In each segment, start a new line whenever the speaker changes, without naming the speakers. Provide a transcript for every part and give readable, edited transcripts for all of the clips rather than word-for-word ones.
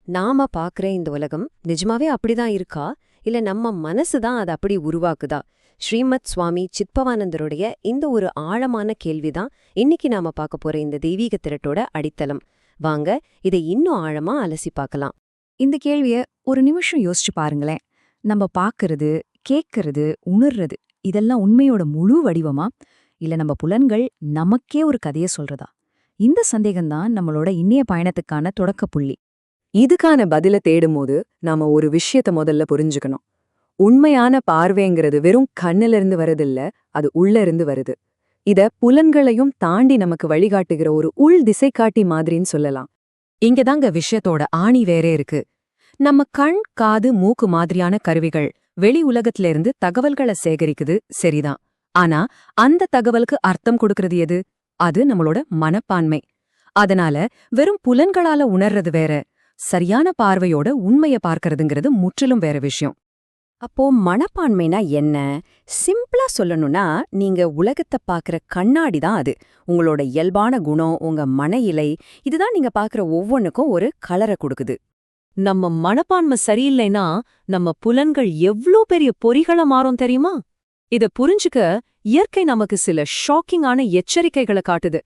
நாம பாக்குற இந்த உலகம் நிஜமாவே அப்படிதான் இருக்கா இல்ல நம்ம மனசு தான் அதை அப்படி உருவாக்குதா? ஸ்ரீமத் சுவாமி சித்பவானந்தருடைய இந்த ஒரு ஆழமான கேள்விதான் இன்னைக்கு நாம பார்க்க போற இந்த தெய்வீக திரட்டோட அடித்தளம். வாங்க இதை இன்னும் ஆழமா அலசி பார்க்கலாம்.
இந்த கேள்விய ஒரு நிமிஷம் யோசிச்சு பாருங்களேன். நம்ம பாக்குறது, கேட்கறது, உணர்றது இதெல்லாம் உண்மையோட முழு வடிவமா? இல்ல நம்ம புலன்கள் நமக்கே ஒரு கதைய சொல்றதா? இந்த சந்தேகம்தான் நம்மளோட இன்னைய பயணத்துக்கான தொடக்க புள்ளி.
இதுக்கான பதில தேடும்போது நாம ஒரு விஷயத்த முதல்ல புரிஞ்சுக்கணும். உண்மையான பார்வைங்கிறது வெறும் கண்ணுல இருந்து வரதில்ல, அது உள்ள இருந்து வருது. இத புலன்களையும் தாண்டி நமக்கு வழிகாட்டுகிற ஒரு உள் திசைக்காட்டி மாதிரின்னு சொல்லலாம்.
இங்கதாங்க விஷயத்தோட ஆணி வேறே இருக்கு. நம்ம கண், காது, மூக்கு மாதிரியான கருவிகள் வெளி உலகத்துல இருந்து தகவல்களை சேகரிக்குது, சரிதான். ஆனா அந்த தகவலுக்கு அர்த்தம் கொடுக்கறது எது? அது நம்மளோட மனப்பான்மை. அதனால வெறும் புலன்களால உணர்றது வேற, சரியான பார்வையோட உண்மைய பார்க்கறதுங்கிறது முற்றிலும் வேற விஷயம். அப்போ மனப்பான்மைனா என்ன? சிம்பிளா சொல்லணும்னா, நீங்க உலகத்தை பார்க்கற கண்ணாடி தான் அது. உங்களோட இயல்பான குணம், உங்க மன இலை, இதுதான் நீங்க பார்க்கற ஒவ்வொன்னுக்கும் ஒரு கலரை கொடுக்குது. நம்ம மனப்பான்மை சரியில்லைனா நம்ம புலன்கள் எவ்ளோ பெரிய பொறிகள மாறும் தெரியுமா? இத புரிஞ்சுக்க இயற்கை நமக்கு சில ஷாக்கிங்கான எச்சரிக்கைகளை காட்டுது.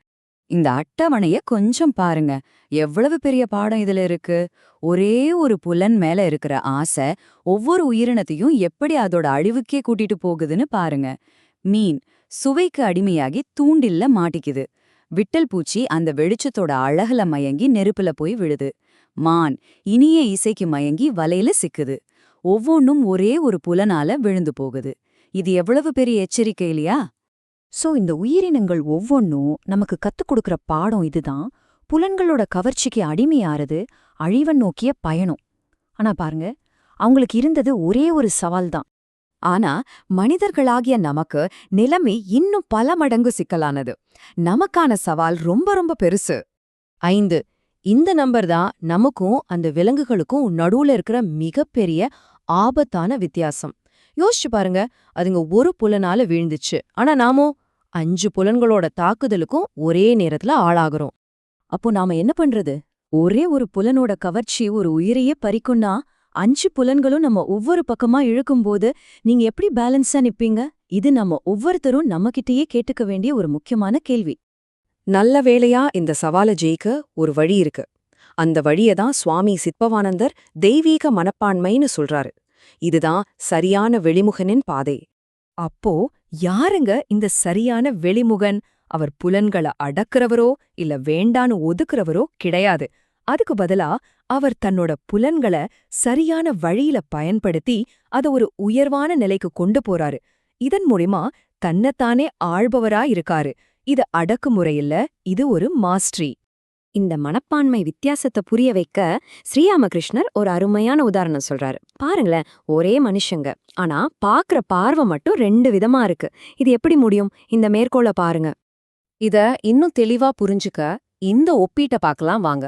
இந்த அட்டவணைய கொஞ்சம் பாருங்க. எவ்வளவு பெரிய பாடம் இதுல இருக்கு. ஒரே ஒரு புலன் மேல இருக்கிற ஆசை ஒவ்வொரு உயிரினத்தையும் எப்படி அதோட அழிவுக்கே கூட்டிட்டு போகுதுன்னு பாருங்க. மீன் சுவைக்கு அடிமையாகி தூண்டில்ல மாட்டிக்குது. விட்டல் பூச்சி அந்த வெளிச்சத்தோட அழகுல மயங்கி நெருப்புல போய் விழுது. மான் இனிய இசைக்கு மயங்கி வலையில சிக்குது. ஒவ்வொன்னும் ஒரே ஒரு புலனால விழுந்து போகுது. இது எவ்வளவு பெரிய எச்சரிக்கை இல்லையா?
சோ இந்த உயிரினங்கள் ஒவ்வொன்னும் நமக்கு கத்துக் கொடுக்கற பாடம் இதுதான். புலன்களோட கவர்ச்சிக்கு அடிமையாறது அழிவன் நோக்கிய பயணம். ஆனா பாருங்க, அவங்களுக்கு இருந்தது ஒரே ஒரு சவால் தான். ஆனா மனிதர்களாகிய நமக்கு நிலைமை இன்னும் பல மடங்கு சிக்கலானது. நமக்கான சவால் ரொம்ப ரொம்ப பெருசு. 5. இந்த நம்பர் தான் நமக்கும் அந்த விலங்குகளுக்கும் நடுவுல இருக்கிற மிகப்பெரிய ஆபத்தான வித்தியாசம். யோசிச்சு பாருங்க, அதுங்க ஒரு புலனால வீழ்ந்துச்சு, ஆனா நாமோ 5 புலன்களோட தாக்குதலுக்கும் ஒரே நேரத்துல ஆளாகிறோம். அப்போ நாம என்ன பண்றது? ஒரே ஒரு புலனோட கவர்ச்சி ஒரு உயிரையே பறிக்கும்னா 5 புலன்களும் நம்ம ஒவ்வொரு பக்கமா இழுக்கும்போது நீங்க எப்படி பேலன்ஸா நிப்பீங்க? இது நம்ம ஒவ்வொருத்தரும் நம்மகிட்டயே கேட்டுக்க வேண்டிய ஒரு முக்கியமான கேள்வி.
நல்ல வேளையா இந்த சவால ஜெயிக்க ஒரு வழி இருக்கு. அந்த வழியதான் சுவாமி சித்பவானந்தர் தெய்வீக மனப்பான்மைன்னு சொல்றாரு. இதுதான் சரியான வெளிமுகனின் பாதை.
அப்போ யாருங்க இந்த சரியான வெளிமுகன்? அவர் புலன்களை அடக்குறவரோ இல்ல வேண்டான்னு ஒதுக்குறவரோ கிடையாது. அதுக்கு பதிலா அவர் தன்னோட புலன்களை சரியான வழியில பயன்படுத்தி அத ஒரு உயர்வான நிலைக்கு கொண்டு போறாரு. இதன் மூலியமா தன்னைத்தானே ஆள்பவரா இருக்காரு. இது அடக்குமுறையில்ல, இது ஒரு மாஸ்டரி.
இந்த மனப்பான்மை வித்தியாசத்தை புரிய வைக்க ஸ்ரீராமகிருஷ்ணர் ஒரு அருமையான உதாரணம் சொல்றாரு. பாருங்களேன், ஒரே மனுஷங்க, ஆனா பாக்குற பார்வை மட்டும் 2 விதமா இருக்கு. இது எப்படி முடியும்? இந்த மேற்கோளை பாருங்க. இத இன்னும் தெளிவா புரிஞ்சுக்க இந்த ஒப்பீட்டை பார்க்கலாம் வாங்க.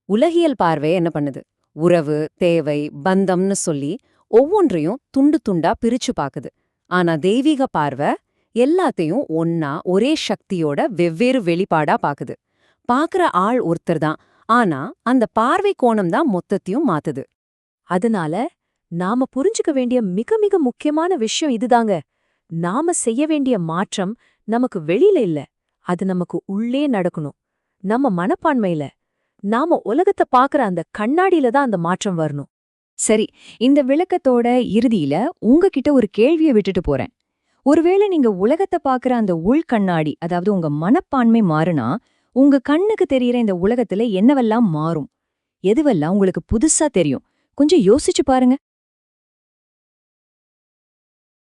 உலகியல் பார்வை என்ன பண்ணுது? உறவு, தேவை, பந்தம்னு சொல்லி ஒவ்வொன்றையும் துண்டு துண்டா பிரிச்சு பாக்குது. ஆனா தெய்வீக பார்வை எல்லாத்தையும் ஒன்னா ஒரே சக்தியோட வெவ்வேறு வெளிப்பாடா பாக்குது. பாக்குற ஆள் ஒருத்தர் தான், ஆனா அந்த பார்வை கோணம் தான் மொத்தத்தையும் மாத்துது. அதனால நாம புரிஞ்சுக்க வேண்டிய மிக மிக முக்கியமான விஷயம் இதுதாங்க. நாம செய்ய வேண்டிய மாற்றம் நமக்கு வெளியில இல்ல, அது நமக்கு உள்ளே நடக்கணும். நம்ம மனப்பான்மையில, நாம உலகத்தை பாக்குற அந்த கண்ணாடியில தான் அந்த மாற்றம் வரணும்.
சரி, இந்த விளக்கத்தோட இறுதியில உங்ககிட்ட ஒரு கேள்வியை விட்டுட்டு போறேன். ஒருவேளை நீங்க உலகத்தை பாக்குற அந்த உள்கண்ணாடி, அதாவது உங்க மனப்பான்மை மாறுனா உங்க கண்ணுக்கு தெரியற இந்த உலகத்துல என்னவெல்லாம் மாறும்? எதுவெல்லாம் உங்களுக்கு புதுசா தெரியும்? கொஞ்சம் யோசிச்சு பாருங்க.